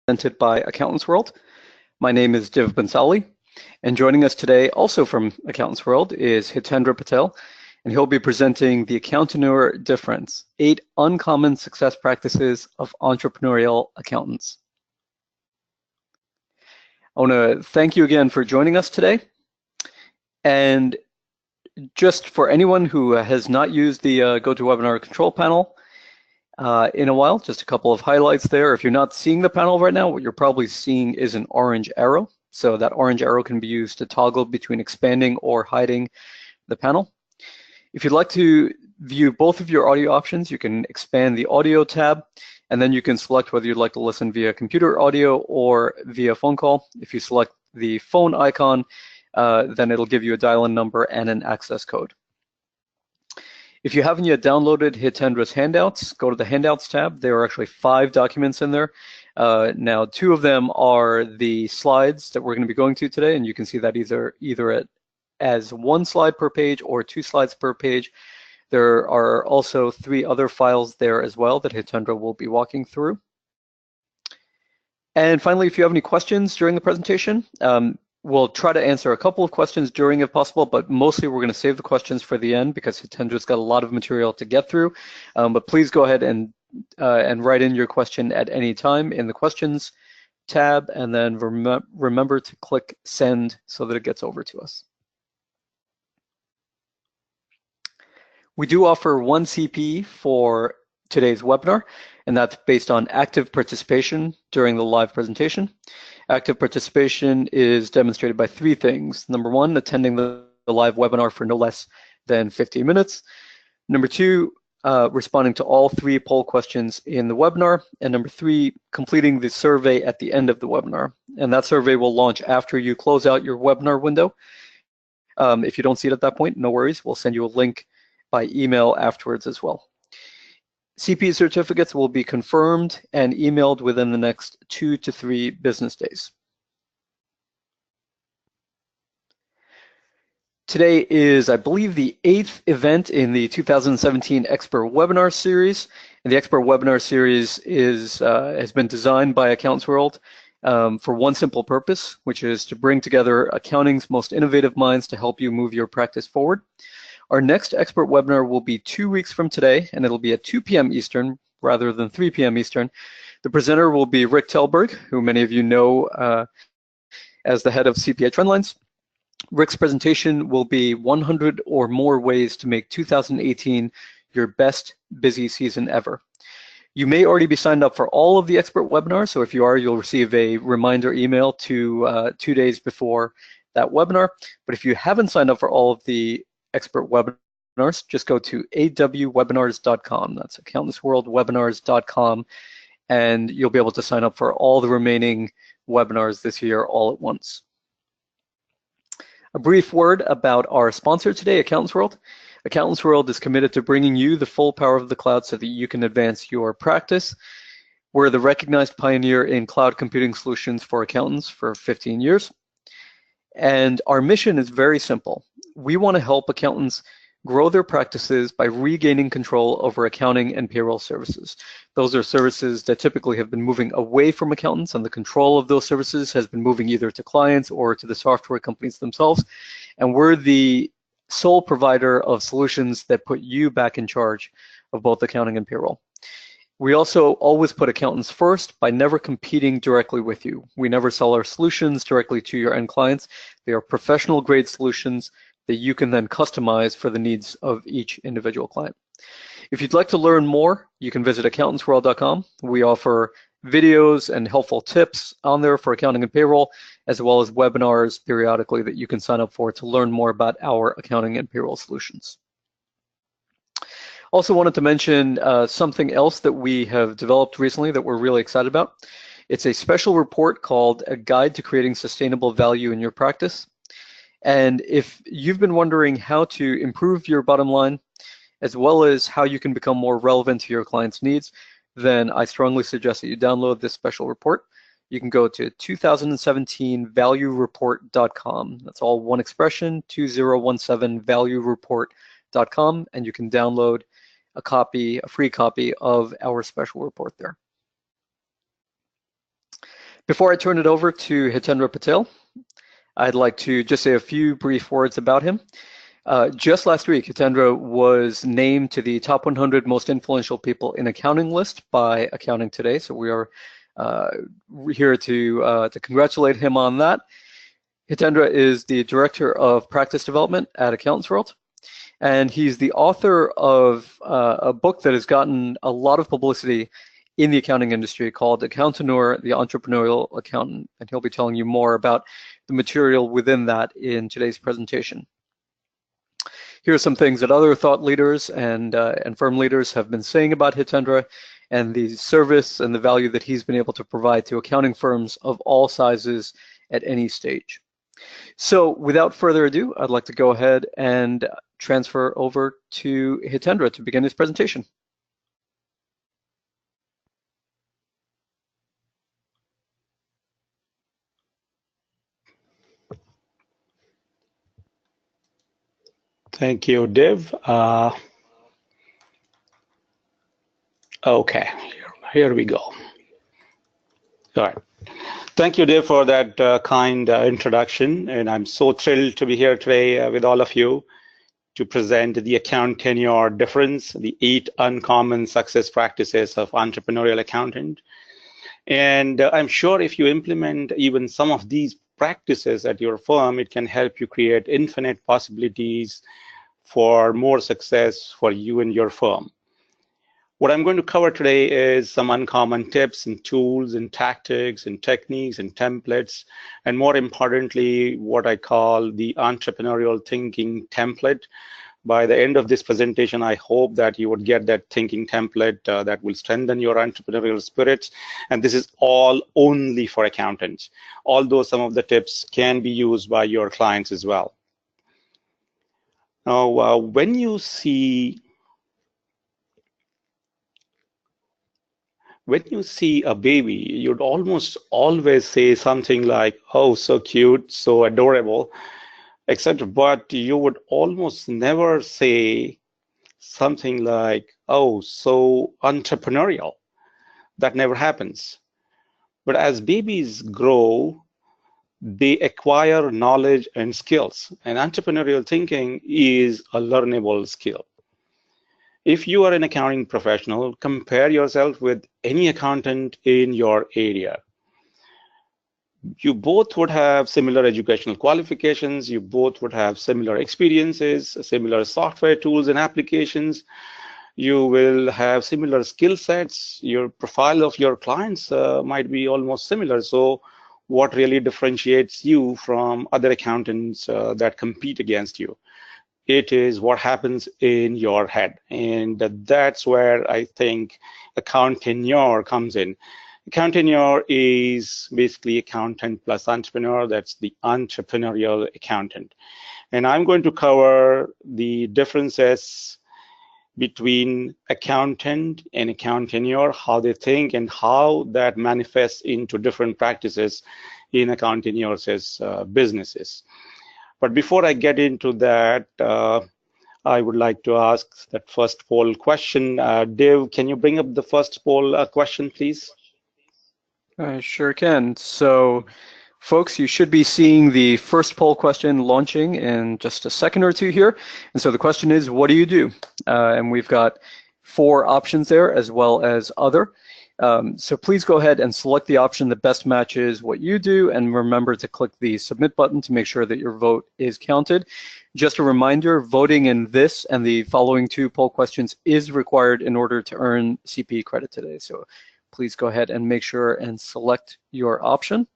presented by AccountantsWorld. My name is Div Bansali, and joining us today, also from AccountantsWorld, is Hitendra Patil, and he'll be presenting the Accountaneur Difference, 8 Uncommon Success Practices of Entrepreneurial Accountants. I want to thank you again for joining us today. And just for anyone who has not used the GoToWebinar control panel in a while, just a couple of highlights there. If you're not seeing the panel right now, what you're probably seeing is an orange arrow. So that orange arrow can be used to toggle between expanding or hiding the panel. If you'd like to view both of your audio options, you can expand the audio tab, and then you can select whether you'd like to listen via computer audio or via phone call. If you select the phone icon, then it'll give you a dial-in number and an access code. If you haven't yet downloaded Hitendra's handouts, go to the handouts tab. There are actually 5 documents in there. Now, 2 of them are the slides that we're going to be going to today, and you can see that either as 1 slide per page or 2 slides per page. There are also 3 other files there as well that Hitendra will be walking through. And finally, if you have any questions during the presentation, we'll try to answer a couple of questions during if possible, but mostly we're going to save the questions for the end because Hitendra's got a lot of material to get through. But please go ahead and write in your question at any time in the questions tab, and then remember to click send so that it gets over to us. We do offer 1 CP for today's webinar, and that's based on active participation during the live presentation. Active participation is demonstrated by 3 things. Number 1, attending the live webinar for no less than 15 minutes. Number 2, responding to all 3 poll questions in the webinar. And number 3, completing the survey at the end of the webinar. And that survey will launch after you close out your webinar window. If you don't see it at that point, no worries. We'll send you a link by email afterwards as well. CP certificates will be confirmed and emailed within the next 2 to 3 business days. Today is, I believe, the 8th event in the 2017 Expert Webinar Series. And the Expert Webinar Series has been designed by AccountantsWorld for one simple purpose, which is to bring together accounting's most innovative minds to help you move your practice forward. Our next expert webinar will be 2 weeks from today, and it'll be at 2 p.m. Eastern rather than 3 p.m. Eastern. The presenter will be Rick Telberg, who many of you know as the head of CPA Trendlines. Rick's presentation will be 100 or more ways to make 2018 your best busy season ever. You may already be signed up for all of the expert webinars, so if you are, you'll receive a reminder email 2 days before that webinar. But if you haven't signed up for all of the expert webinars, just go to awwebinars.com. That's accountantsworldwebinars.com, and you'll be able to sign up for all the remaining webinars this year all at once. A brief word about our sponsor today, AccountantsWorld. AccountantsWorld is committed to bringing you the full power of the cloud so that you can advance your practice. We're the recognized pioneer in cloud computing solutions for accountants for 15 years. And our mission is very simple. We want to help accountants grow their practices by regaining control over accounting and payroll services. Those are services that typically have been moving away from accountants, and the control of those services has been moving either to clients or to the software companies themselves. And we're the sole provider of solutions that put you back in charge of both accounting and payroll. We also always put accountants first by never competing directly with you. We never sell our solutions directly to your end clients. They are professional grade solutions that you can then customize for the needs of each individual client. If you'd like to learn more, you can visit accountantsworld.com. We offer videos and helpful tips on there for accounting and payroll, as well as webinars periodically that you can sign up for to learn more about our accounting and payroll solutions. Also wanted to mention something else that we have developed recently that we're really excited about. It's a special report called A Guide to Creating Sustainable Value in Your Practice. And if you've been wondering how to improve your bottom line, as well as how you can become more relevant to your clients' needs, then I strongly suggest that you download this special report. You can go to 2017valuereport.com. That's all one expression, 2017valuereport.com, and you can download a free copy of our special report there. Before I turn it over to Hitendra Patil, I'd like to just say a few brief words about him. Just last week, Hitendra was named to the top 100 most influential people in accounting list by Accounting Today. So we are here to congratulate him on that. Hitendra is the Director of Practice Development at AccountantsWorld, and he's the author of a book that has gotten a lot of publicity in the accounting industry called Accountaneur, the Entrepreneurial Accountant, and he'll be telling you more about the material within that in today's presentation. Here are some things that other thought leaders and firm leaders have been saying about Hitendra and the service and the value that he's been able to provide to accounting firms of all sizes at any stage. So without further ado, I'd like to go ahead and transfer over to Hitendra to begin his presentation. Thank you, Dev. Okay, here we go. All right. Thank you, Dev, for that kind introduction. And I'm so thrilled to be here today with all of you to present the Accountaneur Difference, the 8 uncommon success practices of entrepreneurial accountant. And I'm sure if you implement even some of these practices at your firm, it can help you create infinite possibilities for more success for you and your firm. What I'm going to cover today is some uncommon tips and tools and tactics and techniques and templates, and more importantly, what I call the entrepreneurial thinking template. By the end of this presentation, I hope that you would get that thinking template that will strengthen your entrepreneurial spirit. And this is all only for accountants, although some of the tips can be used by your clients as well. Now, when you see a baby, you'd almost always say something like, "Oh, so cute, so adorable," etc. But you would almost never say something like, "Oh, so entrepreneurial." That never happens. But as babies grow, they acquire knowledge and skills, and entrepreneurial thinking is a learnable skill. If you are an accounting professional, compare yourself with any accountant in your area. You both would have similar educational qualifications, you both would have similar experiences, similar software tools and applications, you will have similar skill sets, your profile of your clients might be almost similar. So what really differentiates you from other accountants that compete against you? It is what happens in your head. And that's where I think Accountaneur comes in. Accountaneur is basically accountant plus entrepreneur. That's the entrepreneurial accountant. And I'm going to cover the differences between accountant and accountaneur, how they think and how that manifests into different practices in accountaneur's businesses. But before I get into that, I would like to ask that first poll question. Dev, can you bring up the first poll question, please? I sure can. So, folks, you should be seeing the first poll question launching in just a second or two here. And so the question is, what do you do? And we've got 4 options there as well as other. So please go ahead and select the option that best matches what you do, and remember to click the submit button to make sure that your vote is counted. Just a reminder, voting in this and the following 2 poll questions is required in order to earn CP credit today. So please go ahead and make sure and select your option.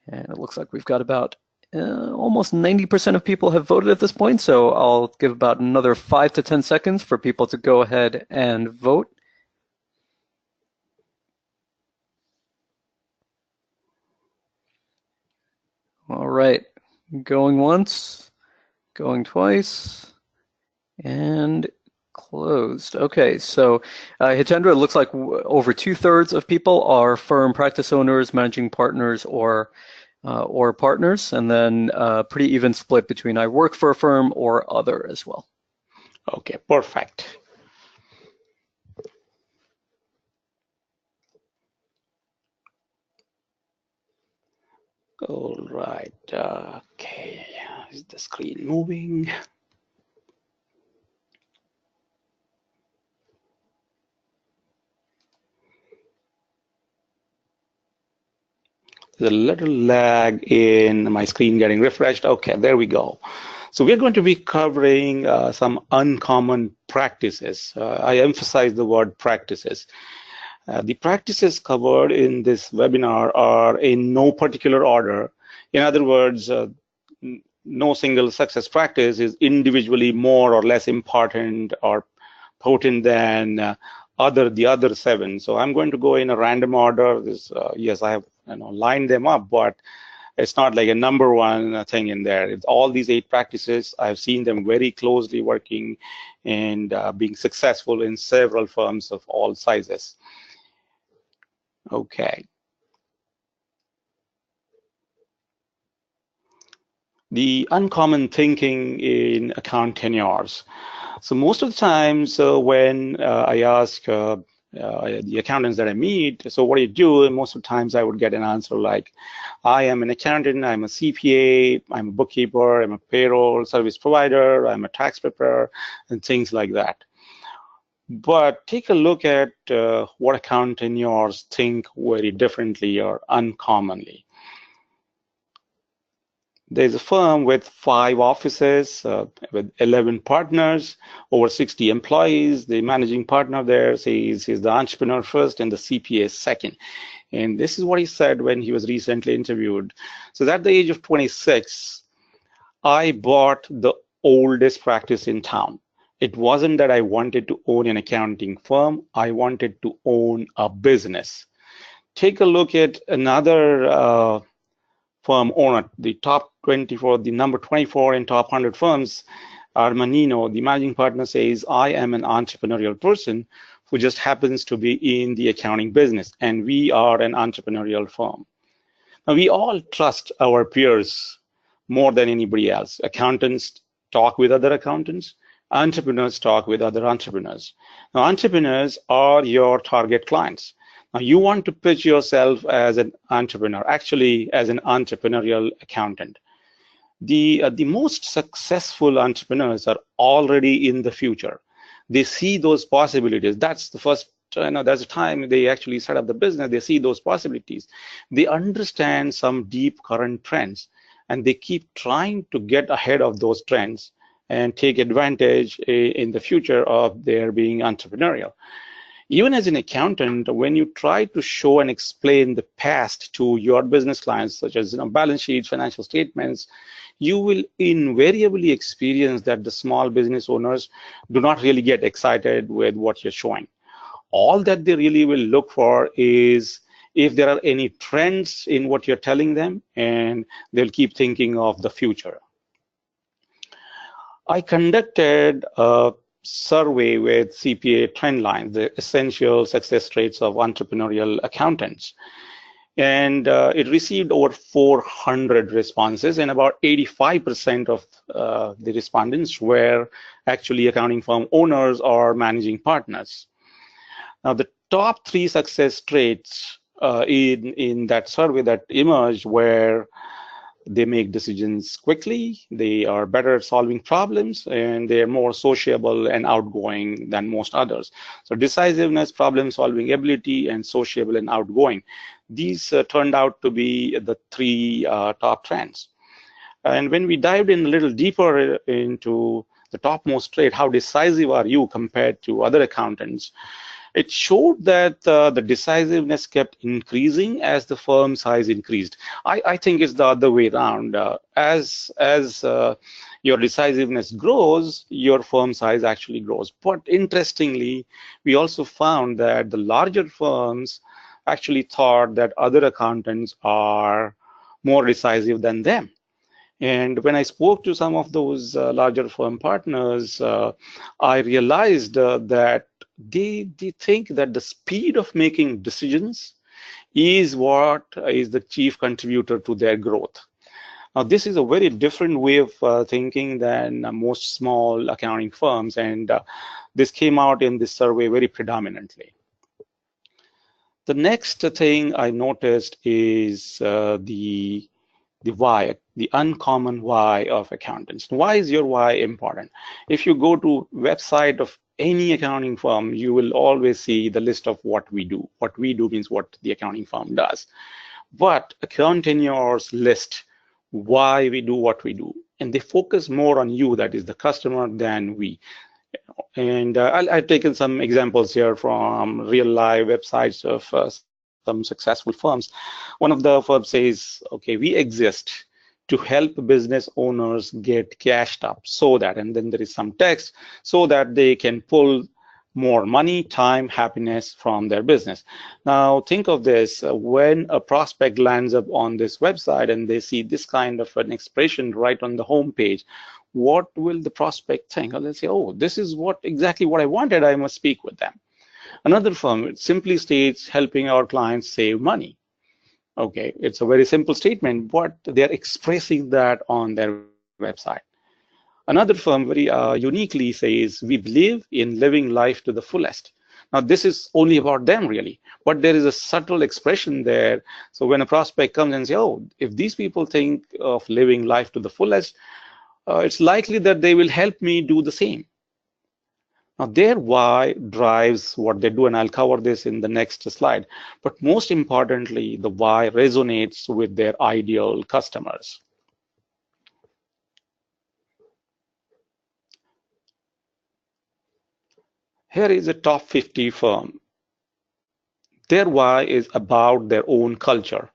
And it looks like we've got about almost 90% of people have voted at this point, so I'll give about another 5 to 10 seconds for people to go ahead and vote. All right, going once, going twice, and closed. Okay, so Hitendra, it looks like over 2/3 of people are firm practice owners, managing partners, or partners, and then pretty even split between I work for a firm or other as well. Okay, perfect. All right. Okay. Is the screen moving? There's a little lag in my screen getting refreshed. Okay, there we go. So we're going to be covering some uncommon practices. I emphasize the word practices. The practices covered in this webinar are in no particular order. In other words, no single success practice is individually more or less important or potent than the other 7. So I'm going to go in a random order. Yes, I have lined them up, but it's not like a number one thing in there. It's all these 8 practices. I've seen them very closely working and being successful in several firms of all sizes. Okay. The uncommon thinking in accountants. So most of the times when I ask the accountants that I meet, so what do you do? And most of the times I would get an answer like, I am an accountant, I'm a CPA, I'm a bookkeeper, I'm a payroll service provider, I'm a tax preparer, and things like that. But take a look at what accountants think very differently or uncommonly. There's a firm with 5 offices, with 11 partners, over 60 employees. The managing partner there says he's the entrepreneur first and the CPA second. And this is what he said when he was recently interviewed. So at the age of 26, I bought the oldest practice in town. It wasn't that I wanted to own an accounting firm. I wanted to own a business. Take a look at another firm owner, the top 24, the number 24 in top 100 firms, Armanino, the managing partner says, I am an entrepreneurial person who just happens to be in the accounting business, and we are an entrepreneurial firm. Now, we all trust our peers more than anybody else. Accountants talk with other accountants. Entrepreneurs talk with other entrepreneurs. Now, entrepreneurs are your target clients. Now, you want to pitch yourself as an entrepreneur, actually as an entrepreneurial accountant. The most successful entrepreneurs are already in the future. They see those possibilities. That's the first, that's the time they actually set up the business. They see those possibilities. They understand some deep current trends, and they keep trying to get ahead of those trends and take advantage in the future of their being entrepreneurial. Even as an accountant, when you try to show and explain the past to your business clients, such as balance sheets, financial statements, you will invariably experience that the small business owners do not really get excited with what you're showing. All that they really will look for is if there are any trends in what you're telling them, and they'll keep thinking of the future. I conducted a survey with CPA Trendline, the essential success traits of entrepreneurial accountants. And it received over 400 responses, and about 85% of the respondents were actually accounting firm owners or managing partners. Now, the top 3 success traits in that survey that emerged were they make decisions quickly, they are better at solving problems, and they're more sociable and outgoing than most others. So decisiveness, problem-solving ability, and sociable and outgoing. These turned out to be the 3 top trends. And when we dived in a little deeper into the topmost trait, how decisive are you compared to other accountants, it showed that the decisiveness kept increasing as the firm size increased. I think it's the other way around. As your decisiveness grows, your firm size actually grows. But interestingly, we also found that the larger firms actually thought that other accountants are more decisive than them. And when I spoke to some of those larger firm partners, I realized that they think that the speed of making decisions is what is the chief contributor to their growth. Now, this is a very different way of thinking than most small accounting firms, and this came out in this survey very predominantly. The next thing I noticed is the the why, the uncommon why of accountants. Why is your why important? If you go to website of any accounting firm, you will always see the list of what we do. What we do means what the accounting firm does. But Accountaneurs list why we do what we do, and they focus more on you, that is the customer, than we. And I've taken some examples here from real live websites of some successful firms. One of the firms says, okay, we exist to help business owners get cashed up so that, and then there is some text, so that they can pull more money, time, happiness from their business. Now, think of this, when a prospect lands up on this website and they see this kind of an expression right on the home page, what will the prospect think? They'll say, oh, this is exactly what I wanted, I must speak with them. Another firm, it simply states helping our clients save money. Okay, it's a very simple statement, but they're expressing that on their website. Another firm very uniquely says, we believe in living life to the fullest. Now, this is only about them, really, but there is a subtle expression there. So when a prospect comes and says, oh, if these people think of living life to the fullest, it's likely that they will help me do the same. Now, their why drives what they do, and I'll cover this in the next slide. But most importantly, the why resonates with their ideal customers. Here is a top 50 firm. Their why is about their own culture.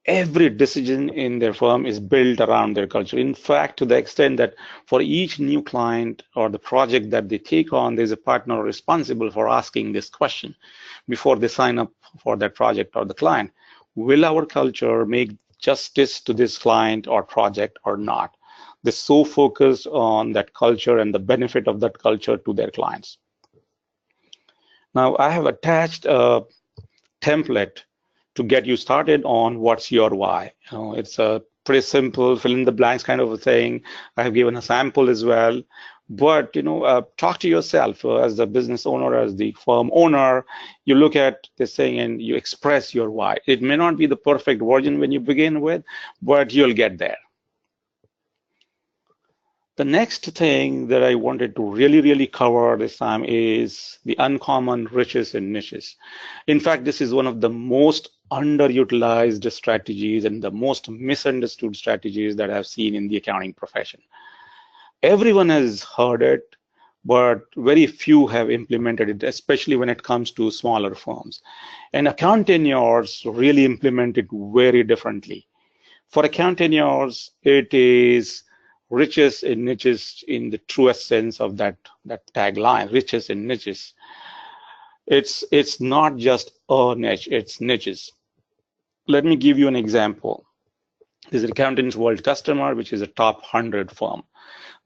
Every decision in their firm is built around their culture. In fact, to the extent that for each new client or the project that they take on, there's a partner responsible for asking this question before they sign up for that project or the client. Will our culture make justice to this client or project or not? They're so focused on that culture and the benefit of that culture to their clients. Now, I have attached a template to get you started on what's your why. It's a pretty simple fill in the blanks kind of a thing. I have given a sample as well, but talk to yourself as the business owner, as the firm owner. You look at this thing and you express your why. It may not be the perfect version when you begin with, but you'll get there. The next thing that I wanted to really cover this time is the uncommon riches and niches. In fact, this is one of the most underutilized strategies and the most misunderstood strategies that I've seen in the accounting profession. Everyone has heard it, but very few have implemented it, especially when it comes to smaller firms. And Accountaneurs really implement it very differently. For Accountaneurs, it is riches and niches in the truest sense of that tagline, riches and niches. It's not just a niche, it's niches. Let me give you an example. There's an AccountantsWorld customer, which is a top 100 firm.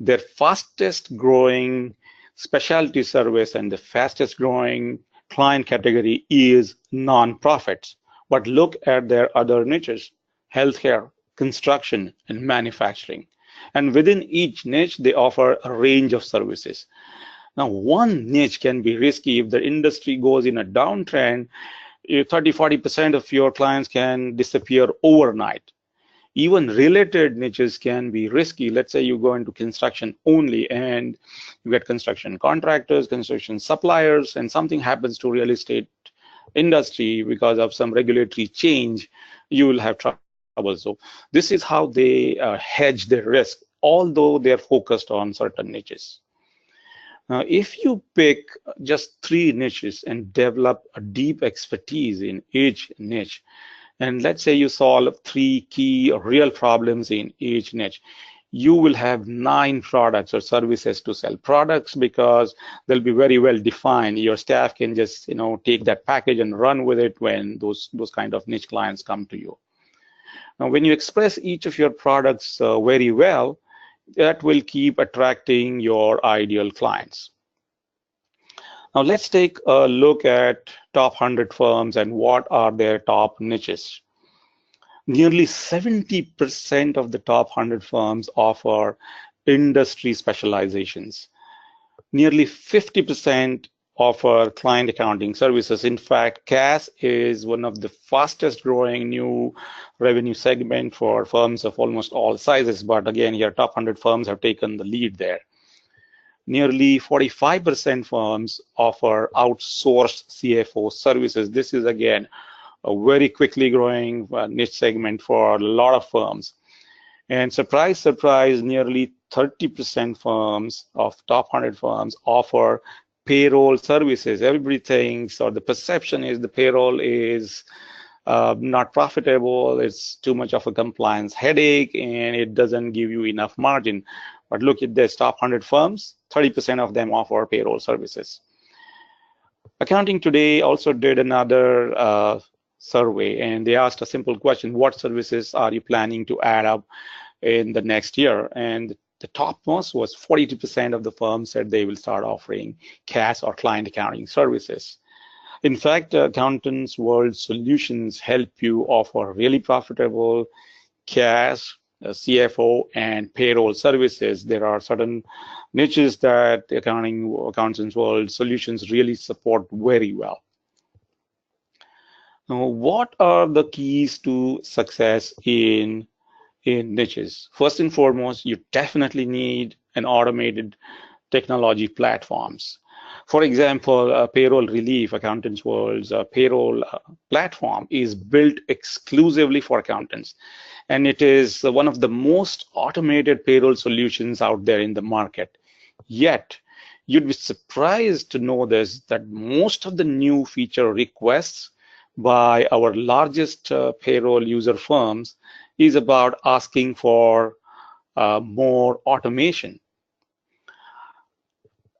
Their fastest growing specialty service and the fastest growing client category is nonprofits. But look at their other niches: healthcare, construction, and manufacturing. And within each niche, they offer a range of services. Now, one niche can be risky. If the industry goes in a downtrend, 30–40% of your clients can disappear overnight. Even related niches can be risky. Let's say you go into construction only and you get construction contractors, construction suppliers, and something happens to real estate industry because of some regulatory change, you will have trouble. So this is how they hedge their risk, although they're focused on certain niches. Now, if you pick just 3 niches and develop a deep expertise in each niche, and let's say you solve 3 key real problems in each niche, you will have 9 products or services to sell. Products because they'll be very well defined. Your staff can just take that package and run with it when those kind of niche clients come to you. Now, when you express each of your products very well, that will keep attracting your ideal clients. Now, let's take a look at top 100 firms and what are their top niches. Nearly 70% of the top 100 firms offer industry specializations. Nearly 50% offer client accounting services. In fact, CAS is one of the fastest growing new revenue segment for firms of almost all sizes. But again, your top 100 firms have taken the lead there. Nearly 45% firms offer outsourced CFO services. This is again a very quickly growing niche segment for a lot of firms. And surprise, surprise, nearly 30% firms of top 100 firms offer payroll services. Everybody thinks, or the perception is, the payroll is not profitable, it's too much of a compliance headache, and it doesn't give you enough margin. But look at this, top 100 firms, 30% of them offer payroll services. Accounting Today also did another survey, and they asked a simple question: what services are you planning to add up in the next year? And the topmost was 42% of the firms said they will start offering CAS or client accounting services. In fact, AccountantsWorld solutions help you offer really profitable CAS, CFO, and payroll services. There are certain niches that AccountantsWorld solutions really support very well. Now, what are the keys to success in niches? First and foremost, you definitely need an automated technology platforms. For example, Payroll Relief, AccountantsWorld's payroll platform, is built exclusively for accountants. And it is one of the most automated payroll solutions out there in the market. Yet, you'd be surprised to know this, that most of the new feature requests by our largest payroll user firms is about asking for more automation.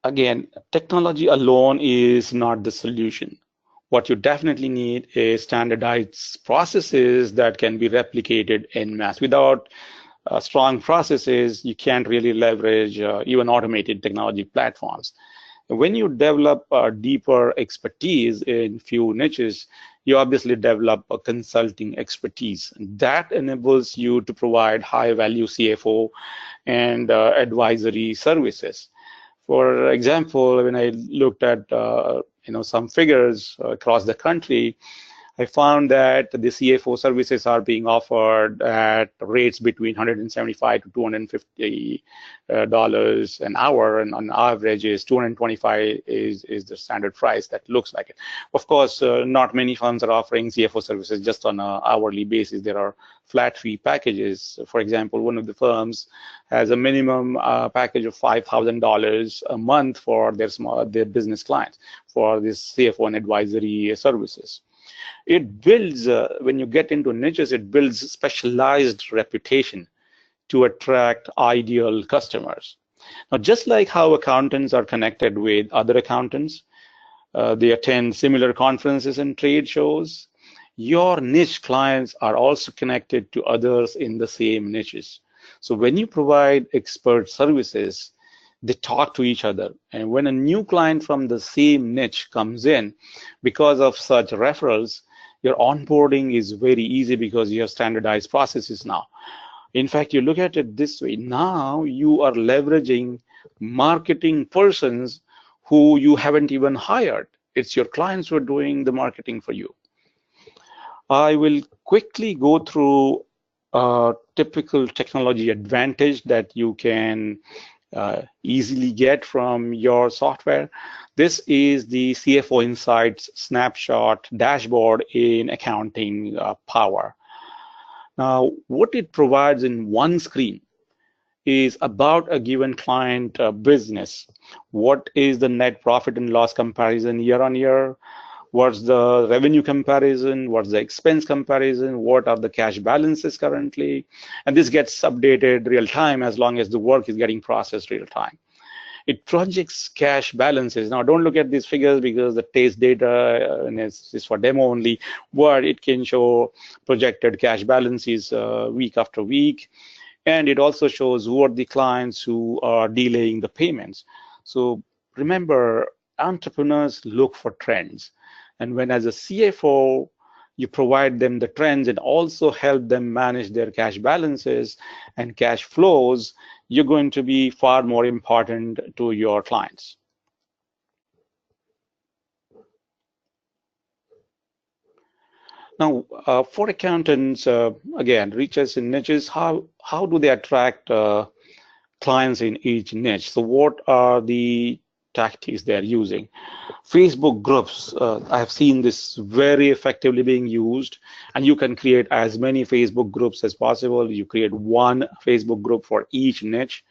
Again, technology alone is not the solution. What you definitely need is standardized processes that can be replicated en masse. Without strong processes, you can't really leverage even automated technology platforms. When you develop deeper expertise in few niches, you obviously develop a consulting expertise. That enables you to provide high-value CFO and advisory services. For example, when I looked at some figures across the country, I found that the CFO services are being offered at rates between $175 to $250 an hour, and on average is $225 is the standard price that looks like it. Of course, not many firms are offering CFO services just on an hourly basis. There are flat fee packages. For example, one of the firms has a minimum package of $5,000 a month for their business clients for this CFO and advisory services. It builds, when you get into niches, it builds specialized reputation to attract ideal customers. Now, just like how accountants are connected with other accountants, they attend similar conferences and trade shows, your niche clients are also connected to others in the same niches. So when you provide expert services, they talk to each other. And when a new client from the same niche comes in, because of such referrals, your onboarding is very easy because you have standardized processes now. In fact, you look at it this way, now you are leveraging marketing persons who you haven't even hired. It's your clients who are doing the marketing for you. I will quickly go through a typical technology advantage that you can easily get from your software. This is the CFO Insights snapshot dashboard in Accounting Power. Now, what it provides in one screen is about a given client business. What is the net profit and loss comparison year on year? What's the revenue comparison? What's the expense comparison? What are the cash balances currently? And this gets updated real time as long as the work is getting processed real time. It projects cash balances. Now, don't look at these figures because the taste data is for demo only, but it can show projected cash balances week after week. And it also shows who are the clients who are delaying the payments. So remember, entrepreneurs look for trends. And when as a CFO, you provide them the trends and also help them manage their cash balances and cash flows, you're going to be far more important to your clients. Now, for accountants, again, riches in niches, how do they attract clients in each niche? So what are the tactics they're using? Facebook groups, I have seen this very effectively being used, and you can create as many Facebook groups as possible. You create one Facebook group for each niche.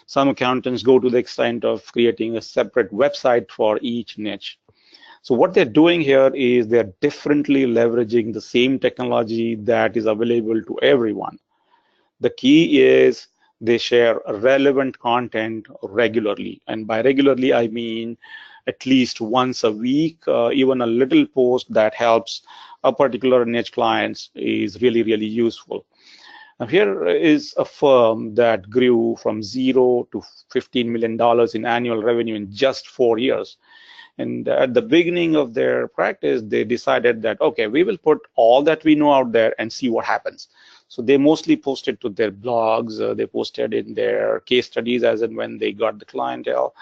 Some accountants go to the extent of creating a separate website for each niche. So what they're doing here is they're differently leveraging the same technology that is available to everyone. The key is they share relevant content regularly. And by regularly, I mean at least once a week, even a little post that helps a particular niche clients is really, really useful. Now, here is a firm that grew from $0 to $15 million in annual revenue in just 4 years. And at the beginning of their practice, they decided that, okay, we will put all that we know out there and see what happens. So they mostly posted to their blogs, they posted in their case studies as and when they got the clientele.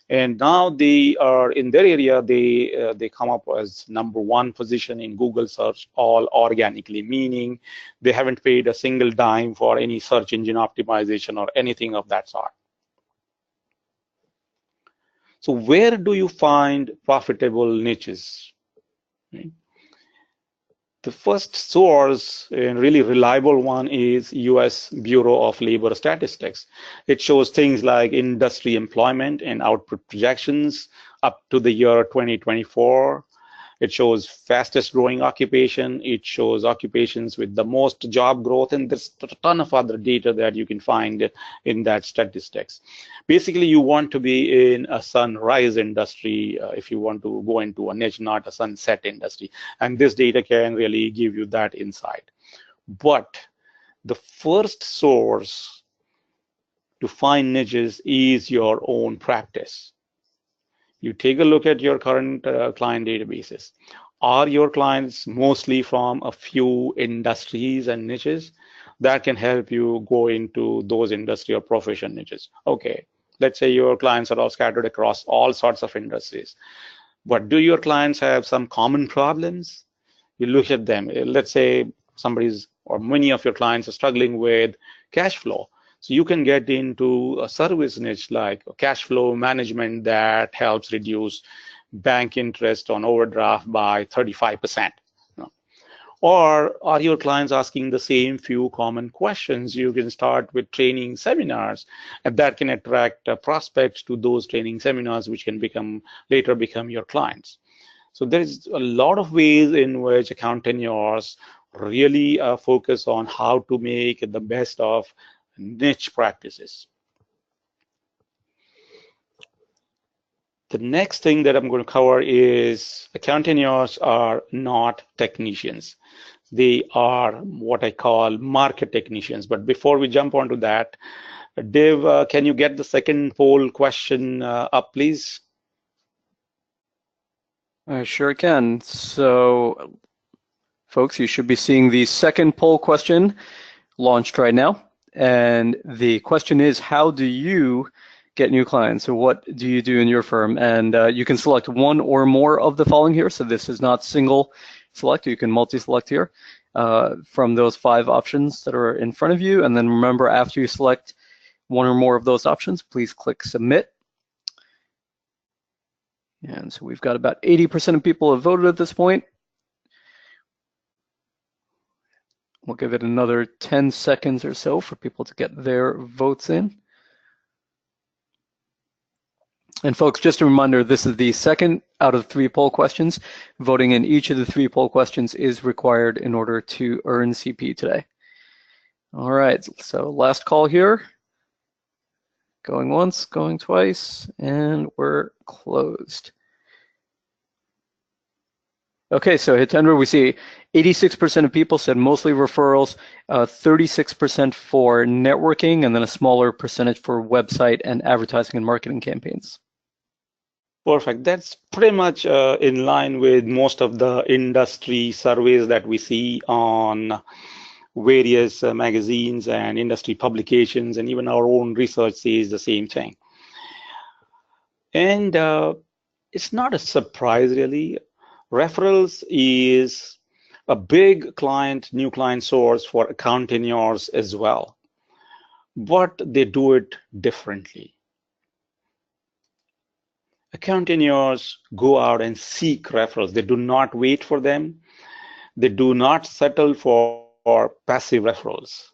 And now they are in their area, they come up as #1 position in Google search, all organically, meaning they haven't paid a single dime for any search engine optimization or anything of that sort. So where do you find profitable niches? Right? The first source and really reliable one is US Bureau of Labor Statistics. It shows things like industry employment and output projections up to the year 2024. It shows fastest growing occupation. It shows occupations with the most job growth, and there's a ton of other data that you can find in that statistics. Basically, you want to be in a sunrise industry if you want to go into a niche, not a sunset industry. And this data can really give you that insight. But the first source to find niches is your own practice. You take a look at your current client databases. Are your clients mostly from a few industries and niches? That can help you go into those industry or profession niches. Okay, let's say your clients are all scattered across all sorts of industries. But do your clients have some common problems? You look at them. Let's say somebody's or many of your clients are struggling with cash flow. So you can get into a service niche like cash flow management that helps reduce bank interest on overdraft by 35%. Or are your clients asking the same few common questions? You can start with training seminars, and that can attract prospects to those training seminars, which can later become your clients. So there's a lot of ways in which accountants really focus on how to make the best of niche practices. The next thing that I'm going to cover is accountants are not technicians. They are what I call market technicians. But before we jump onto that, Dave, can you get the second poll question up, please? I sure can. So, folks, you should be seeing the second poll question launched right now. And the question is, how do you get new clients? So what do you do in your firm? And you can select one or more of the following here. So this is not single select. You can multi-select here from those 5 options that are in front of you. And then remember, after you select one or more of those options, please click submit. And so we've got about 80% of people have voted at this point. We'll give it another 10 seconds or so for people to get their votes in. And folks, just a reminder, this is the second out of 3 poll questions. Voting in each of the 3 poll questions is required in order to earn CP today. All right, so last call here. Going once, going twice, and we're closed. Okay, so Hitendra, we see 86% of people said mostly referrals, 36% for networking, and then a smaller percentage for website and advertising and marketing campaigns. Perfect. That's pretty much in line with most of the industry surveys that we see on various magazines and industry publications, and even our own research says the same thing. And it's not a surprise, really. Referrals is a big client, new client source for accountaneurs as well, but they do it differently. Accountaneurs go out and seek referrals. They do not wait for them. They do not settle for passive referrals.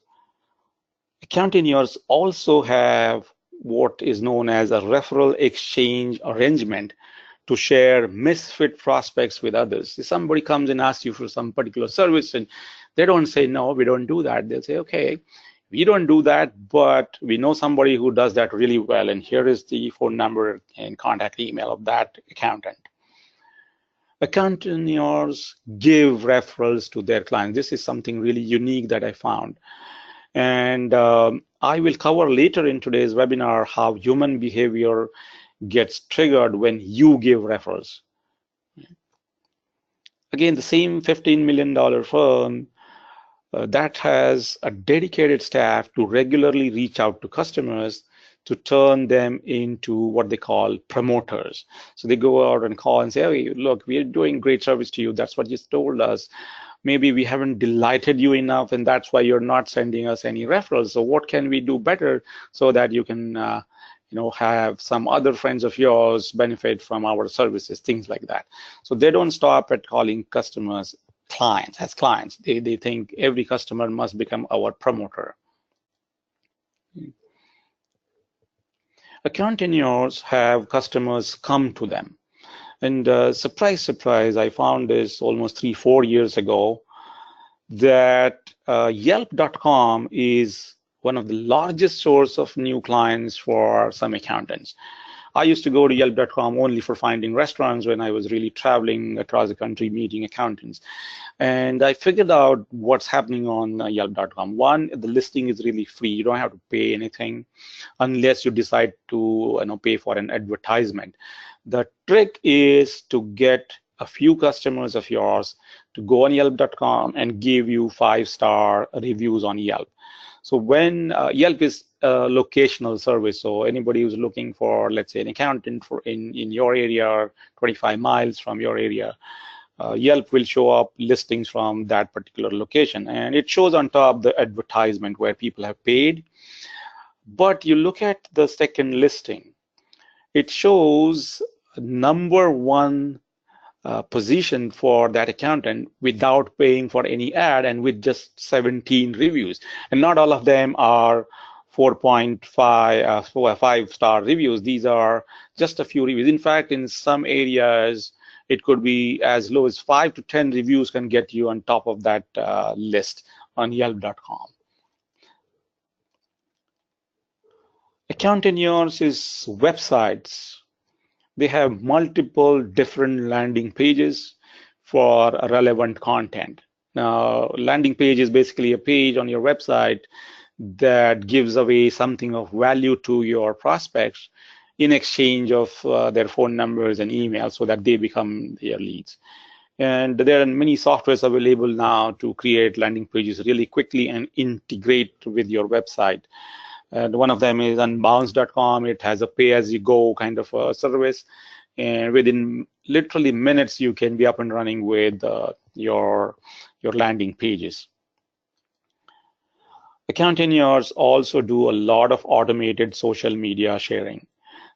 Accountaneurs also have what is known as a referral exchange arrangement to share misfit prospects with others. If somebody comes and asks you for some particular service and they don't say, no, we don't do that. They'll say, okay, we don't do that, but we know somebody who does that really well. And here is the phone number and contact email of that accountant. Accountaneurs give referrals to their clients. This is something really unique that I found. And I will cover later in today's webinar how human behavior gets triggered when you give referrals. Again, the same $15 million firm that has a dedicated staff to regularly reach out to customers to turn them into what they call promoters. So they go out and call and say, hey, look, we're doing great service to you. That's what you told us. Maybe we haven't delighted you enough, and that's why you're not sending us any referrals. So what can we do better so that you can have some other friends of yours benefit from our services, things like that. So they don't stop at calling customers clients as clients. They think every customer must become our promoter. Accountaneurs have customers come to them. And surprise, surprise, I found this almost 3-4 years ago that Yelp.com is one of the largest source of new clients for some accountants. I used to go to Yelp.com only for finding restaurants when I was really traveling across the country meeting accountants. And I figured out what's happening on Yelp.com. One, the listing is really free. You don't have to pay anything unless you decide to pay for an advertisement. The trick is to get a few customers of yours to go on Yelp.com and give you 5-star reviews on Yelp. So when Yelp is a locational service, so anybody who's looking for, let's say, an accountant in your area, 25 miles from your area, Yelp will show up listings from that particular location. And it shows on top the advertisement where people have paid. But you look at the second listing, it shows #1 position for that accountant without paying for any ad and with just 17 reviews. And not all of them are 5-star reviews. These are just a few reviews. In fact, in some areas, it could be as low as 5 to 10 reviews can get you on top of that list on Yelp.com. Accountaneurs' websites, they have multiple different landing pages for relevant content. Now, landing page is basically a page on your website that gives away something of value to your prospects in exchange of their phone numbers and emails so that they become their leads. And there are many softwares available now to create landing pages really quickly and integrate with your website. And one of them is unbounce.com. It has a pay-as-you-go kind of a service. And within literally minutes, you can be up and running with your landing pages. Accountaneurs also do a lot of automated social media sharing.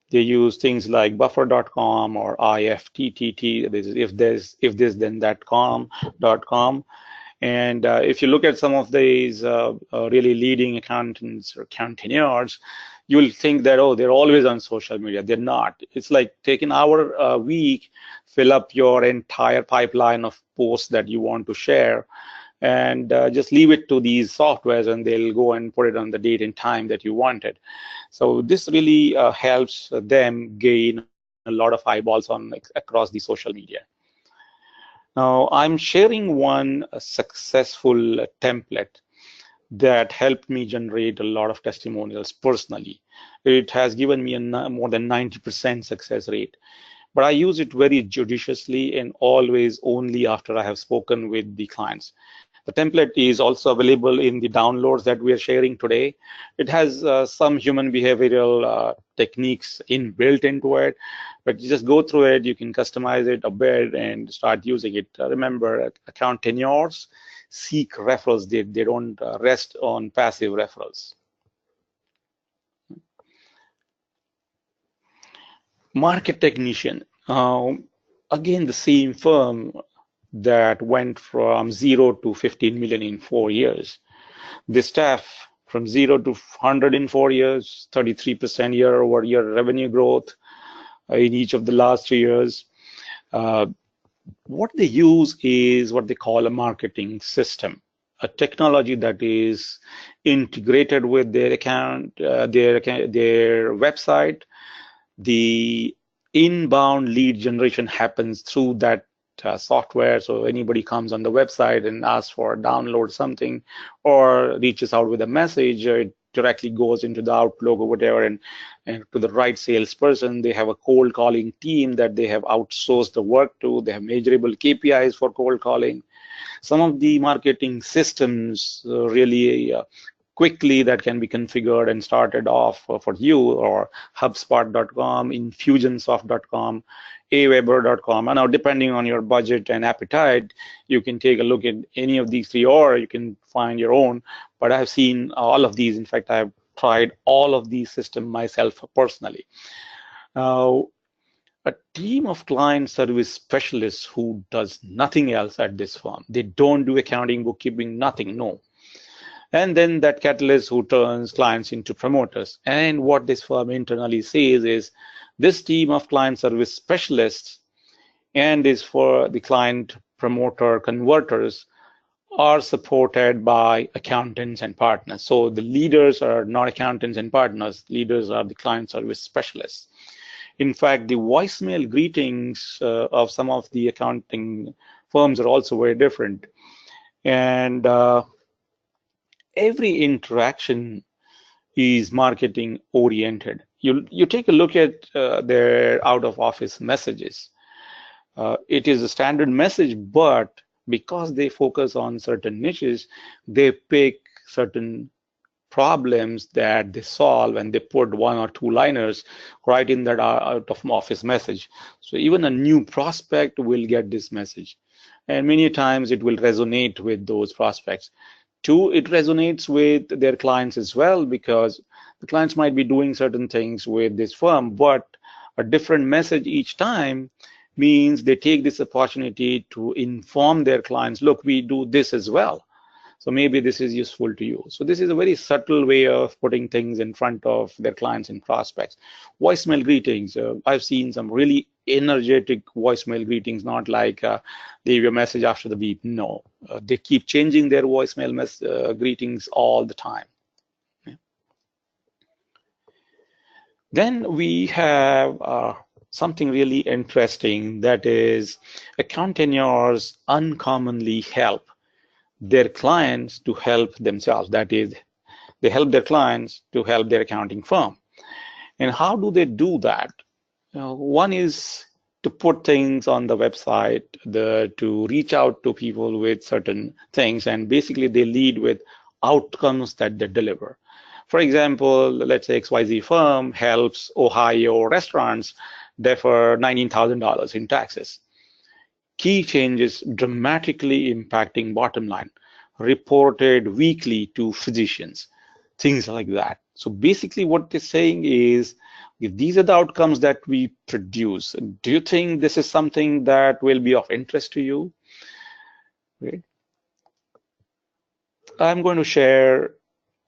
They use things like buffer.com or IFTTT, if this then that.com. And if you look at some of these really leading accountants or accountaneurs, you'll think that, oh, they're always on social media. They're not. It's like take an hour a week, fill up your entire pipeline of posts that you want to share, and just leave it to these softwares, and they'll go and put it on the date and time that you wanted. So this really helps them gain a lot of eyeballs across the social media. Now, I'm sharing one successful template that helped me generate a lot of testimonials personally. It has given me a more than 90% success rate, but I use it very judiciously and always only after I have spoken with the clients. The template is also available in the downloads that we are sharing today. It has some human behavioral techniques inbuilt into it, but you just go through it, you can customize it a bit and start using it. Remember, accountants seek referrals. They don't rest on passive referrals. Marketechnician, again, the same firm that went from 0 to 15 million in 4 years. The staff from 0 to 100 in 4 years, 33% year-over-year revenue growth in each of the last 3 years. What they use is what they call a marketing system, a technology that is integrated with their account, their website. The inbound lead generation happens through that software. So anybody comes on the website and asks for download something or reaches out with a message, it directly goes into the Outlook or whatever and to the right salesperson. They have a cold calling team that they have outsourced the work to. They have measurable KPIs for cold calling. Some of the marketing systems really quickly that can be configured and started off for you, or HubSpot.com, Infusionsoft.com, Aweber.com. And now, depending on your budget and appetite, you can take a look at any of these three, or you can find your own. But I've seen all of these. In fact, I've tried all of these systems myself personally. Now, a team of client service specialists who does nothing else at this firm. They don't do accounting, bookkeeping, nothing, no. And then that catalyst who turns clients into promoters. And what this firm internally says is this team of client service specialists and is for the client promoter converters are supported by accountants and partners. So the leaders are not accountants and partners. Leaders are the client service specialists. In fact, the voicemail greetings of some of the accounting firms are also very different. And every interaction is marketing oriented. You take a look at their out of office messages. It is a standard message, but because they focus on certain niches, they pick certain problems that they solve and they put 1 or 2 liners right in that out of office message. So even a new prospect will get this message. And many times it will resonate with those prospects. 2, it resonates with their clients as well, because the clients might be doing certain things with this firm, but a different message each time means they take this opportunity to inform their clients, look, we do this as well. So maybe this is useful to you. So this is a very subtle way of putting things in front of their clients and prospects. Voicemail greetings. I've seen some really energetic voicemail greetings, not like leave your message after the beep. No, they keep changing their voicemail greetings all the time. Yeah. Then we have something really interesting, that is accountants uncommonly help their clients to help themselves. That is, they help their clients to help their accounting firm. And how do they do that? One is to put things on the website, to reach out to people with certain things, and basically they lead with outcomes that they deliver. For example, let's say XYZ firm helps Ohio restaurants defer $19,000 in taxes. Key changes dramatically impacting bottom line, reported weekly to physicians, things like that. So basically what they're saying is, if these are the outcomes that we produce, do you think this is something that will be of interest to you? Right. I'm going to share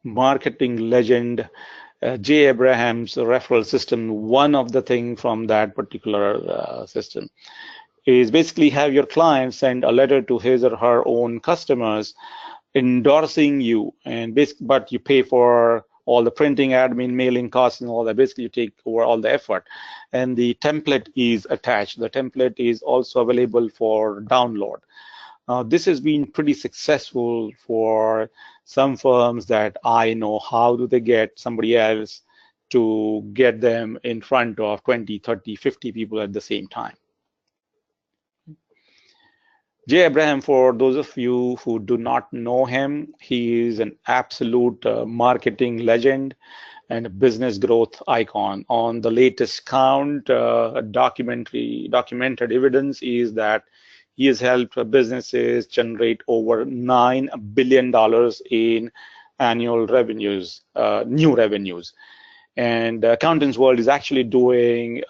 marketing legend Jay Abraham's referral system. One of the things from that particular system is basically have your client send a letter to his or her own customers endorsing you, and but you pay for all the printing, admin, mailing costs, and all that. Basically, you take over all the effort, and the template is attached. The template is also available for download. This has been pretty successful for some firms that I know. How do they get somebody else to get them in front of 20, 30, 50 people at the same time? Jay Abraham, for those of you who do not know him, he is an absolute marketing legend and a business growth icon. On the latest count, documented evidence is that he has helped businesses generate over $9 billion in annual revenues, new revenues. And Accountants World is actually doing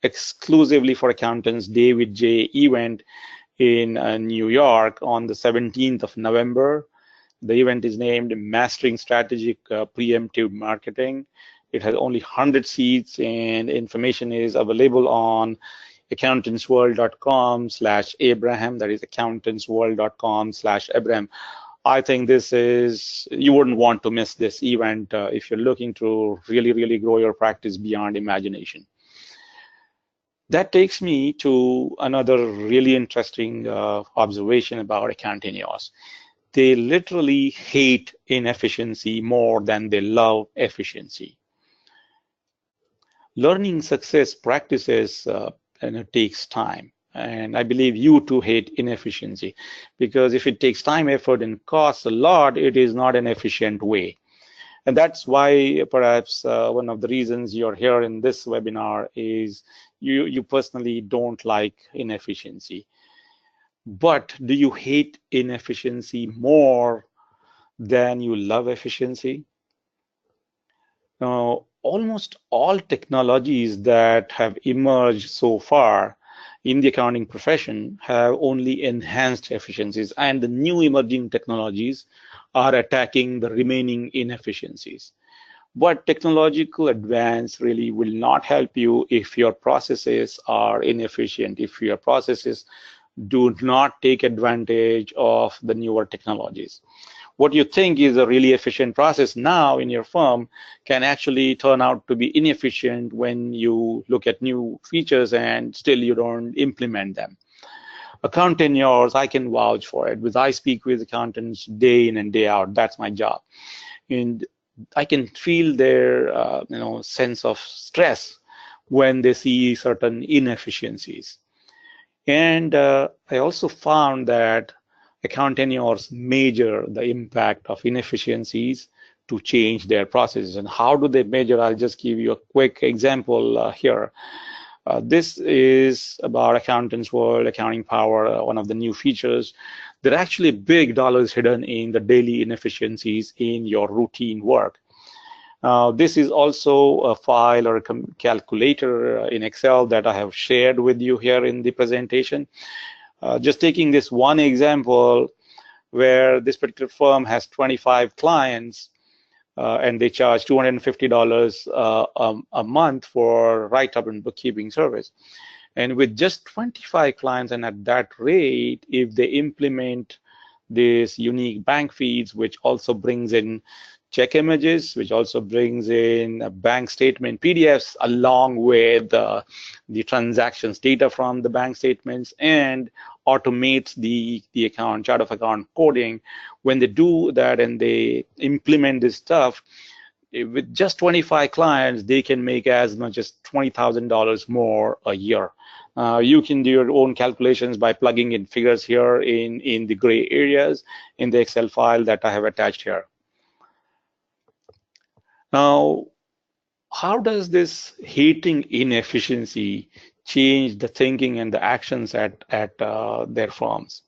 exclusively for accountants David J event in New York on the 17th of November. The event is named Mastering Strategic Preemptive Marketing. It has only 100 seats, and information is available on accountantsworld.com/Abraham. That is accountantsworld.com/Abraham. I think you wouldn't want to miss this event if you're looking to really, really grow your practice beyond imagination. That takes me to another really interesting observation about accountants. They literally hate inefficiency more than they love efficiency. Learning success practices and it takes time. And I believe you too hate inefficiency, because if it takes time, effort, and costs a lot, it is not an efficient way. And that's why perhaps one of the reasons you're here in this webinar is you personally don't like inefficiency. But do you hate inefficiency more than you love efficiency? Now, almost all technologies that have emerged so far in the accounting profession have only enhanced efficiencies, and the new emerging technologies are attacking the remaining inefficiencies. But technological advance really will not help you if your processes are inefficient, if your processes do not take advantage of the newer technologies. What you think is a really efficient process now in your firm can actually turn out to be inefficient when you look at new features and still you don't implement them. Accountants, I can vouch for it, because I speak with accountants day in and day out. That's my job. And I can feel their sense of stress when they see certain inefficiencies. And I also found that accountants measure the impact of inefficiencies to change their processes. And how do they measure? I'll just give you a quick example here. This is about Accountants World, Accounting Power, one of the new features. There are actually big dollars hidden in the daily inefficiencies in your routine work. This is also a file or a calculator in Excel that I have shared with you here in the presentation. Just taking this one example where this particular firm has 25 clients and they charge $250 a month for write-up and bookkeeping service. And with just 25 clients and at that rate, if they implement this unique bank feeds, which also brings in check images, which also brings in bank statement PDFs along with the transactions data from the bank statements, and automates the chart of account coding. When they do that and they implement this stuff, with just 25 clients, they can make as much as $20,000 more a year. You can do your own calculations by plugging in figures here in the gray areas in the Excel file that I have attached here. Now, how does this hating inefficiency change the thinking and the actions at their firms?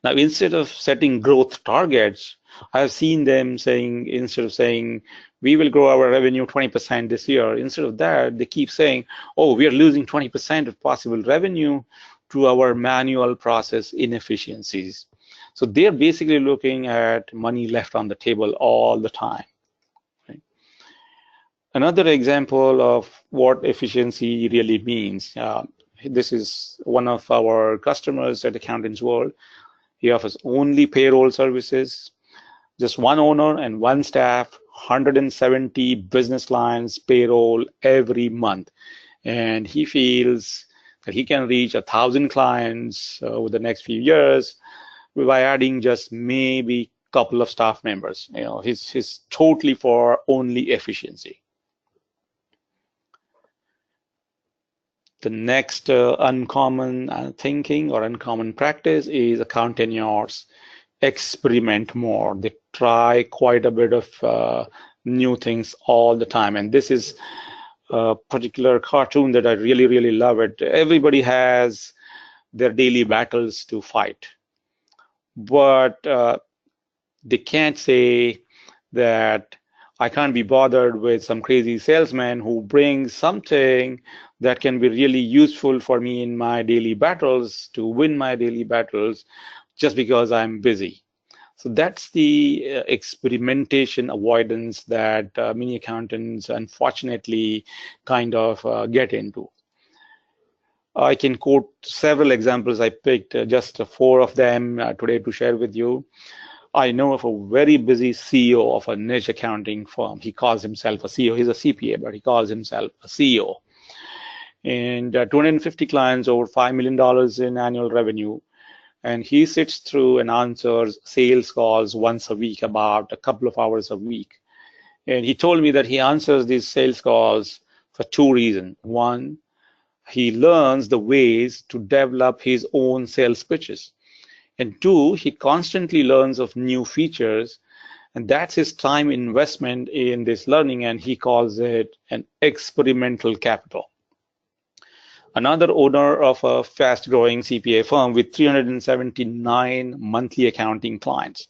Now, instead of setting growth targets, I've seen them saying, instead of saying, we will grow our revenue 20% this year, instead of that, they keep saying, oh, we are losing 20% of possible revenue to our manual process inefficiencies. So they're basically looking at money left on the table all the time. Another example of what efficiency really means. This is one of our customers at Accountants World. He offers only payroll services, just one owner and one staff, 170 business lines payroll every month. And he feels that he can reach 1,000 clients over the next few years by adding just maybe a couple of staff members. He's totally for only efficiency. The next uncommon thinking or uncommon practice is accountants experiment more. They try quite a bit of new things all the time. And this is a particular cartoon that I really, really love it. Everybody has their daily battles to fight, but they can't say that I can't be bothered with some crazy salesman who brings something that can be really useful for me in my daily battles to win my daily battles just because I'm busy. So that's the experimentation avoidance that many accountants unfortunately kind of get into. I can quote several examples. I picked just 4 of them today to share with you. I know of a very busy CEO of a niche accounting firm. He calls himself a CEO. He's a CPA, but he calls himself a CEO. And 250 clients, over $5 million in annual revenue. And he sits through and answers sales calls once a week, about a couple of hours a week. And he told me that he answers these sales calls for 2 reasons. One, he learns the ways to develop his own sales pitches. And 2, he constantly learns of new features, and that's his time investment in this learning, and he calls it an experimental capital. Another owner of a fast-growing CPA firm with 379 monthly accounting clients.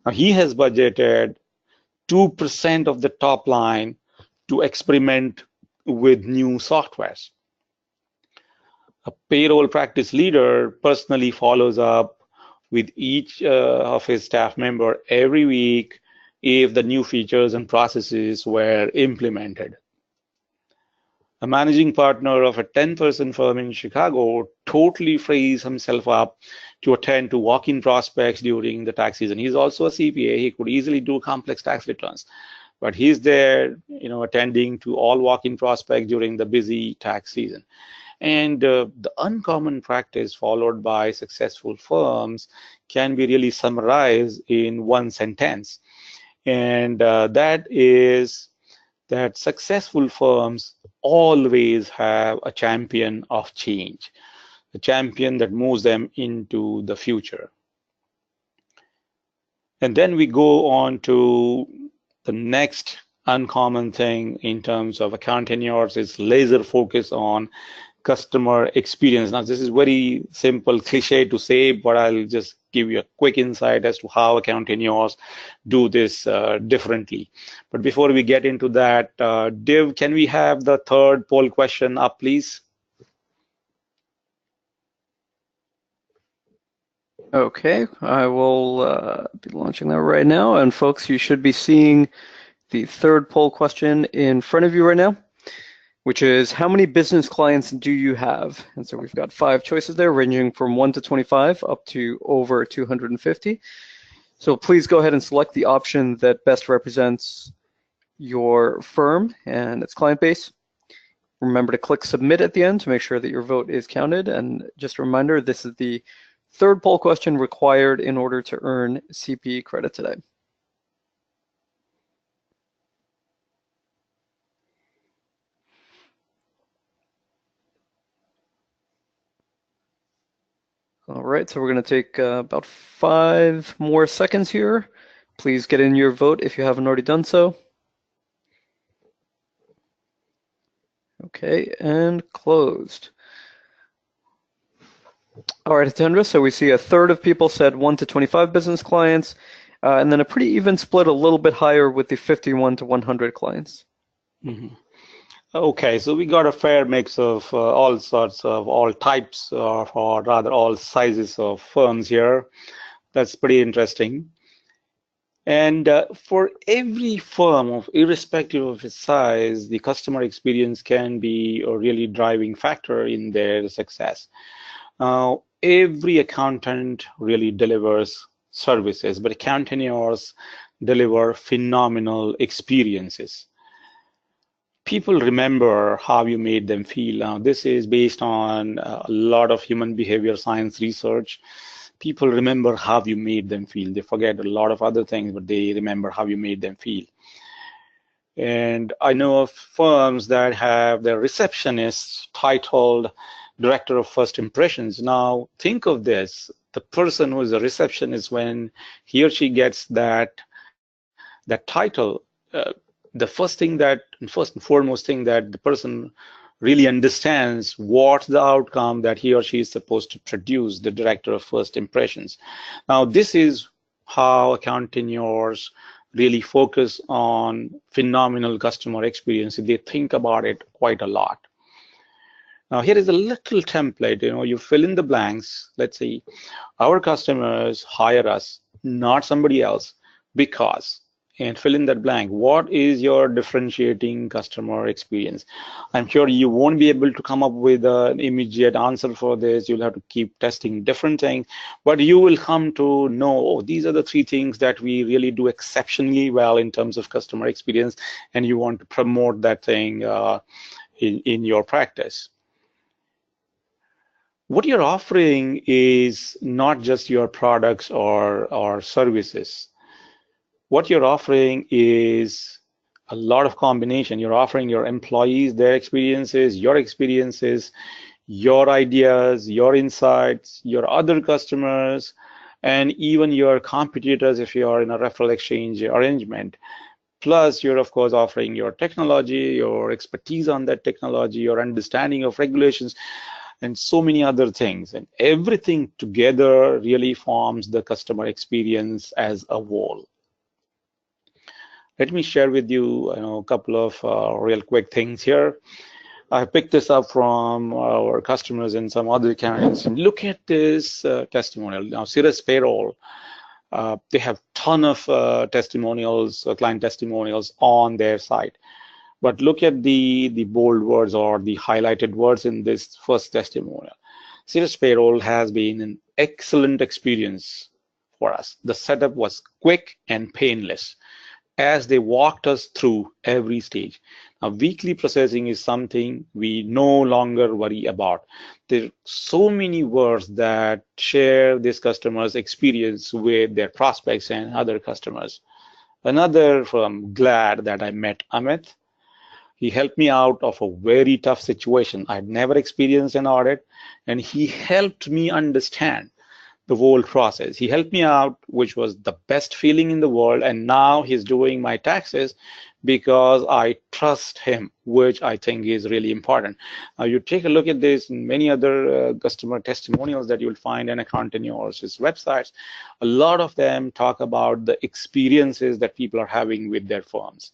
Now, he has budgeted 2% of the top line to experiment with new softwares. A payroll practice leader personally follows up with each of his staff member every week if the new features and processes were implemented. A managing partner of a 10-person firm in Chicago totally frees himself up to attend to walk-in prospects during the tax season. He's also a CPA. He could easily do complex tax returns, but he's there, attending to all walk-in prospects during the busy tax season. And the uncommon practice followed by successful firms can be really summarized in one sentence. And that is that successful firms always have a champion of change, a champion that moves them into the future. And then we go on to the next uncommon thing in terms of accountants is laser focus on customer experience. Now, this is very simple cliche to say, but I'll just give you a quick insight as to how accountants do this differently. But before we get into that, Div, can we have the 3rd poll question up, please? Okay, I will be launching that right now. And folks, you should be seeing the 3rd poll question in front of you right now, which is how many business clients do you have? And so we've got 5 choices there, ranging from 1 to 25 up to over 250. So please go ahead and select the option that best represents your firm and its client base. Remember to click submit at the end to make sure that your vote is counted. And just a reminder, this is the 3rd poll question required in order to earn CP credit today. All right, so we're going to take about 5 more seconds here. Please get in your vote if you haven't already done so. Okay, and closed. All right, Hitendra, so we see 1/3 of people said 1 to 25 business clients, and then a pretty even split, a little bit higher with the 51 to 100 clients. Mm-hmm. Okay, so we got a fair mix of all sorts of, all types of, or rather all sizes of firms here. That's pretty interesting. And for every firm, irrespective of its size, the customer experience can be a really driving factor in their success. Every accountant really delivers services, but accountants deliver phenomenal experiences. People remember how you made them feel. Now, this is based on a lot of human behavior science research. People remember how you made them feel. They forget a lot of other things, but they remember how you made them feel. And I know of firms that have their receptionist titled Director of First Impressions. Now, think of this. The person who is a receptionist, when he or she gets that title, the first and foremost thing that the person really understands what's the outcome that he or she is supposed to produce, the Director of First Impressions. Now, this is how accountaneurs really focus on phenomenal customer experience. They think about it quite a lot. Now, here is a little template. You fill in the blanks. Let's say our customers hire us, not somebody else, because, and fill in that blank. What is your differentiating customer experience? I'm sure you won't be able to come up with an immediate answer for this. You'll have to keep testing different things, but you will come to know, oh, these are the three things that we really do exceptionally well in terms of customer experience, and you want to promote that thing in your practice. What you're offering is not just your products or services. What you're offering is a lot of combination. You're offering your employees their experiences, your ideas, your insights, your other customers, and even your competitors if you are in a referral exchange arrangement. Plus, you're of course offering your technology, your expertise on that technology, your understanding of regulations, and so many other things. And everything together really forms the customer experience as a whole. Let me share with you, a couple of real quick things here. I picked this up from our customers and some other accountants. And look at this testimonial. Now, Cirrus Payroll, they have a ton of testimonials, client testimonials on their site. But look at the bold words or the highlighted words in this first testimonial. Cirrus Payroll has been an excellent experience for us. The setup was quick and painless as they walked us through every stage. Now, weekly processing is something we no longer worry about. There are so many words that share this customer's experience with their prospects and other customers. Another from glad that I met Amit. He helped me out of a very tough situation. I'd never experienced an audit, and he helped me understand the whole process. He helped me out, which was the best feeling in the world, and now he's doing my taxes because I trust him, which I think is really important. Now, you take a look at this and many other customer testimonials that you'll find in Accountaneurs' websites. A lot of them talk about the experiences that people are having with their firms.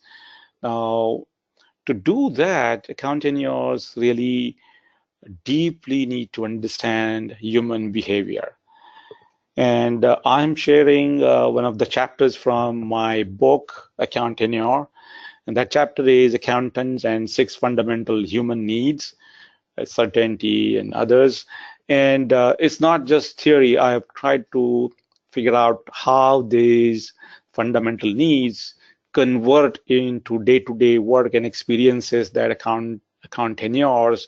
Now, to do that, Accountaneurs really deeply need to understand human behavior. And I'm sharing one of the chapters from my book, Accountaneur. And that chapter is Accountants and 6 Fundamental Human Needs, Certainty and others. And it's not just theory. I have tried to figure out how these fundamental needs convert into day-to-day work and experiences that accountaneurs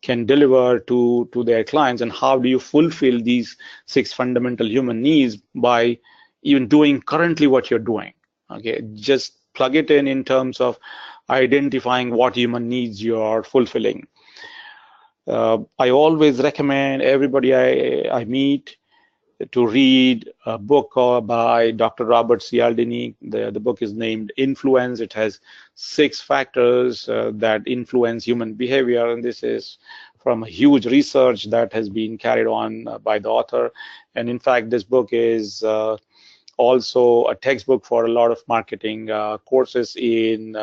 can deliver to their clients, and how do you fulfill these 6 fundamental human needs by even doing currently what you're doing. Okay, just plug it in terms of identifying what human needs you are fulfilling. I always recommend everybody I meet to read a book by Dr. Robert Cialdini. The book is named Influence. It has 6 factors that influence human behavior, and this is from a huge research that has been carried on by the author. And in fact, this book is also a textbook for a lot of marketing courses in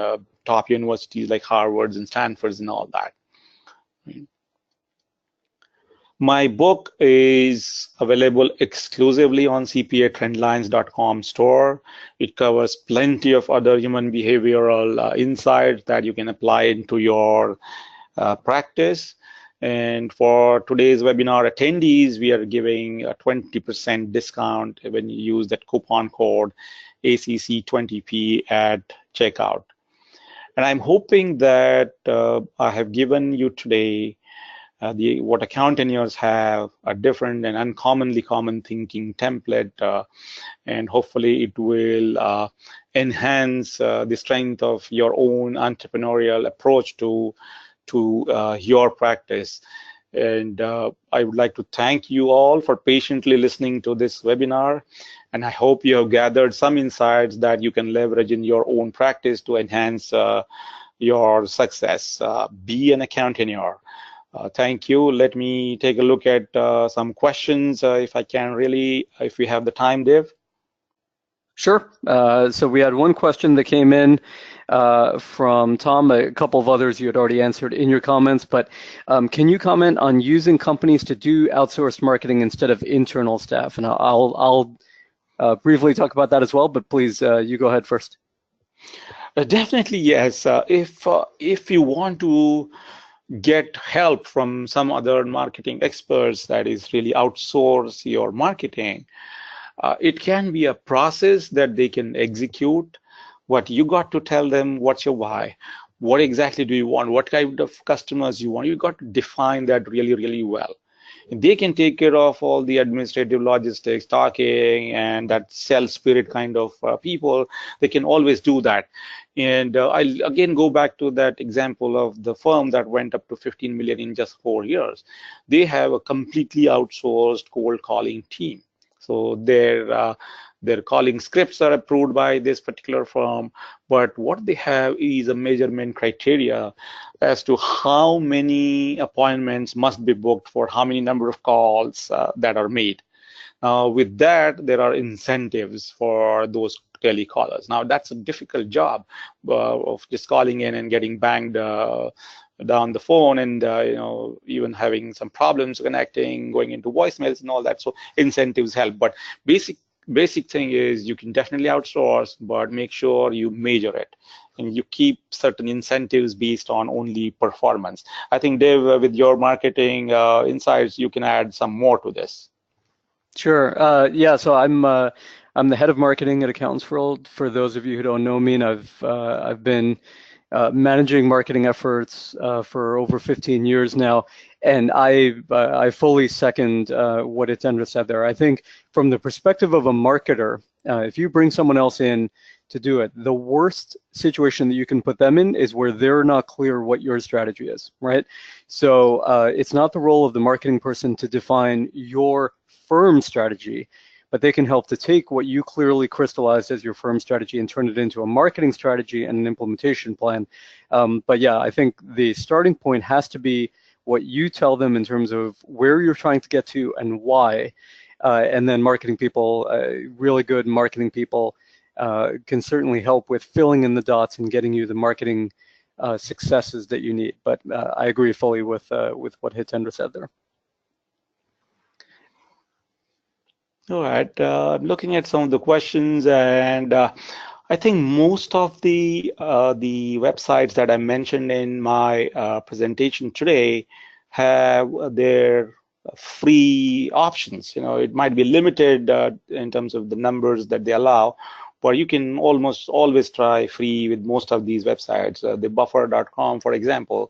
top universities like Harvard and Stanford and all that. My book is available exclusively on cpatrendlines.com store. It covers plenty of other human behavioral insights that you can apply into your practice. And for today's webinar attendees, we are giving a 20% discount when you use that coupon code ACC20P at checkout. And I'm hoping that I have given you today what accountaneurs have, a different and uncommonly common thinking template, and hopefully it will enhance the strength of your own entrepreneurial approach to your practice. And I would like to thank you all for patiently listening to this webinar. And I hope you have gathered some insights that you can leverage in your own practice to enhance your success. Be an accountaneur. Thank you. Let me take a look at some questions if I can really, if we have the time, Dave. Sure. So we had one question that came in from Tom. A couple of others you had already answered in your comments, but can you comment on using companies to do outsourced marketing instead of internal staff? And I'll briefly talk about that as well, but please, you go ahead first. Definitely, yes. If you want to get help from some other marketing experts, that is really outsource your marketing, it can be a process that they can execute. What you got to tell them, what's your why? What exactly do you want? What kind of customers you want? You got to define that really, really well. And they can take care of all the administrative logistics, talking, and that sales spirit kind of people. They can always do that. And I'll again go back to that example of the firm that went up to 15 million in just 4 years. They have a completely outsourced cold calling team. So their calling scripts are approved by this particular firm, but what they have is a measurement criteria as to how many appointments must be booked for how many number of calls that are made. With that, there are incentives for those telecallers. Now, that's a difficult job of just calling in and getting banged down the phone, and even having some problems connecting, going into voicemails and all that. So incentives help, but basic thing is you can definitely outsource, but make sure you measure it and you keep certain incentives based on only performance. I think, Dave, with your marketing insights, you can add some more to this. Sure. Yeah. So I'm the head of marketing at AccountantsWorld. For those of you who don't know me, and I've been managing marketing efforts for over 15 years now, and I fully second what Hitendra said there. I think from the perspective of a marketer, if you bring someone else in to do it, the worst situation that you can put them in is where they're not clear what your strategy is, right? So it's not the role of the marketing person to define your firm strategy, but they can help to take what you clearly crystallized as your firm strategy and turn it into a marketing strategy and an implementation plan. But yeah, I think the starting point has to be what you tell them in terms of where you're trying to get to and why. And then marketing people, really good marketing people, can certainly help with filling in the dots and getting you the marketing successes that you need. But I agree fully with what Hitendra said there. All right, I'm looking at some of the questions, and I think most of the websites that I mentioned in my presentation today have their free options. It might be limited in terms of the numbers that they allow, but you can almost always try free with most of these websites. The buffer.com, for example,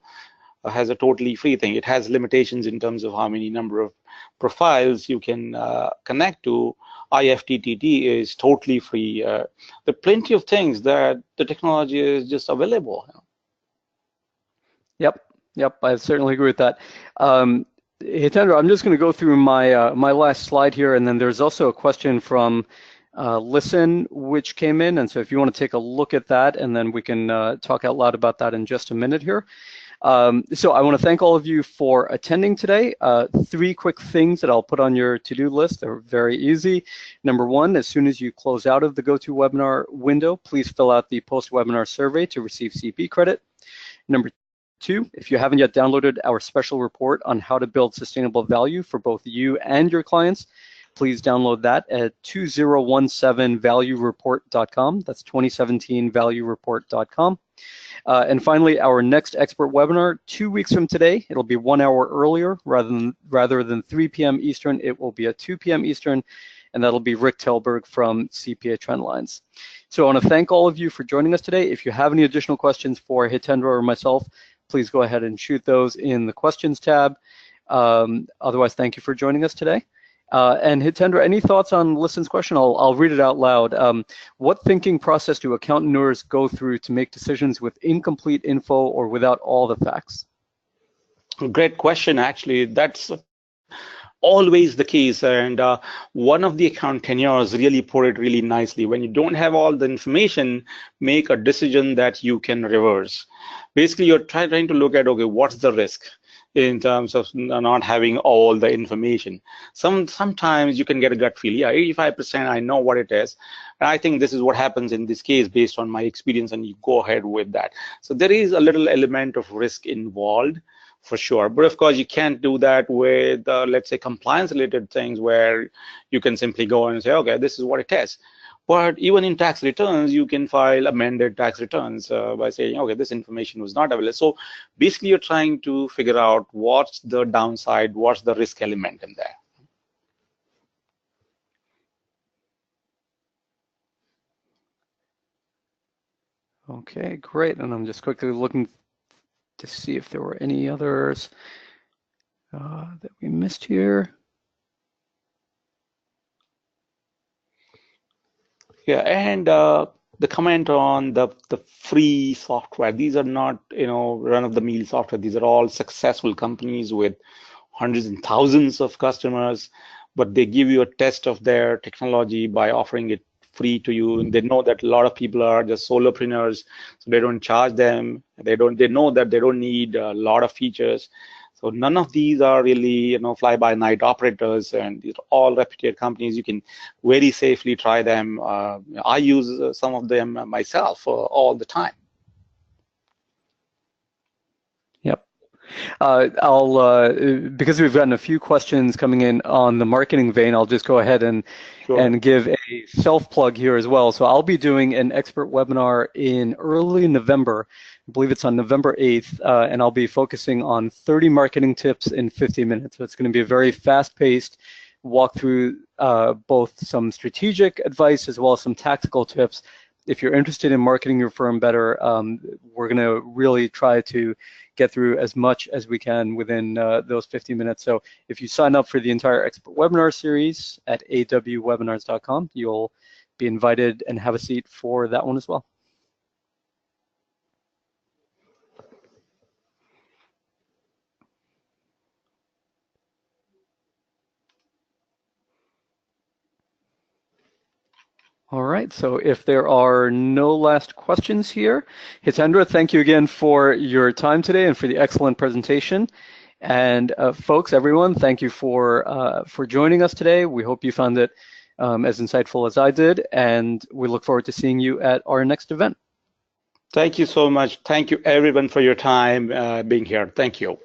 has a totally free thing. It has limitations in terms of how many number of profiles you can connect to. IFTTT is totally free. There are plenty of things that the technology is just available. Yep, I certainly agree with that. Hitendra, I'm just going to go through my my last slide here, and then there's also a question from Listen, which came in, and so if you want to take a look at that, and then we can talk out loud about that in just a minute here. So I want to thank all of you for attending today. 3 quick things that I'll put on your to-do list. They're very easy. Number 1, as soon as you close out of the GoToWebinar window, please fill out the post-webinar survey to receive CP credit. Number 2, if you haven't yet downloaded our special report on how to build sustainable value for both you and your clients, please download that at 2017valuereport.com. That's 2017valuereport.com. And finally, our next expert webinar, 2 weeks from today. It'll be 1 hour earlier rather than 3 p.m. Eastern. It will be at 2 p.m. Eastern, and that'll be Rick Telberg from CPA Trendlines. So I want to thank all of you for joining us today. If you have any additional questions for Hitendra or myself, please go ahead and shoot those in the questions tab. Otherwise, thank you for joining us today. And Hitendra, any thoughts on Liston's question? I'll read it out loud. What thinking process do accountanteurs go through to make decisions with incomplete info or without all the facts? Great question, actually. That's always the case, and one of the accountants really put it really nicely. When you don't have all the information, make a decision that you can reverse. Basically, you're trying to look at, okay, what's the risk in terms of not having all the information. Sometimes you can get a gut feel, yeah, 85% I know what it is, and I think this is what happens in this case based on my experience, and you go ahead with that. So there is a little element of risk involved, for sure. But of course, you can't do that with, let's say, compliance-related things where you can simply go and say, okay, this is what it is. But even in tax returns, you can file amended tax returns by saying, okay, this information was not available. So basically, you're trying to figure out what's the downside, what's the risk element in there. Okay, great. And I'm just quickly looking to see if there were any others that we missed here. Yeah, and the comment on the free software, these are not, run-of-the-mill software. These are all successful companies with hundreds and thousands of customers, but they give you a test of their technology by offering it free to you. And they know that a lot of people are just solopreneurs, so they don't charge them. They know that they don't need a lot of features. So none of these are really, fly-by-night operators, and these are all reputed companies. You can very safely try them. I use some of them myself all the time. Yep. Because we've gotten a few questions coming in on the marketing vein, I'll just go ahead and give a self-plug here as well. So I'll be doing an expert webinar in early November. I believe it's on November 8th, and I'll be focusing on 30 marketing tips in 50 minutes. So it's going to be a very fast-paced walk through both some strategic advice as well as some tactical tips. If you're interested in marketing your firm better, we're going to really try to get through as much as we can within those 50 minutes. So if you sign up for the entire expert webinar series at awwebinars.com, you'll be invited and have a seat for that one as well. All right, so if there are no last questions here, Hitendra, thank you again for your time today and for the excellent presentation. And folks, everyone, thank you for joining us today. We hope you found it as insightful as I did, and we look forward to seeing you at our next event. Thank you so much. Thank you, everyone, for your time being here. Thank you.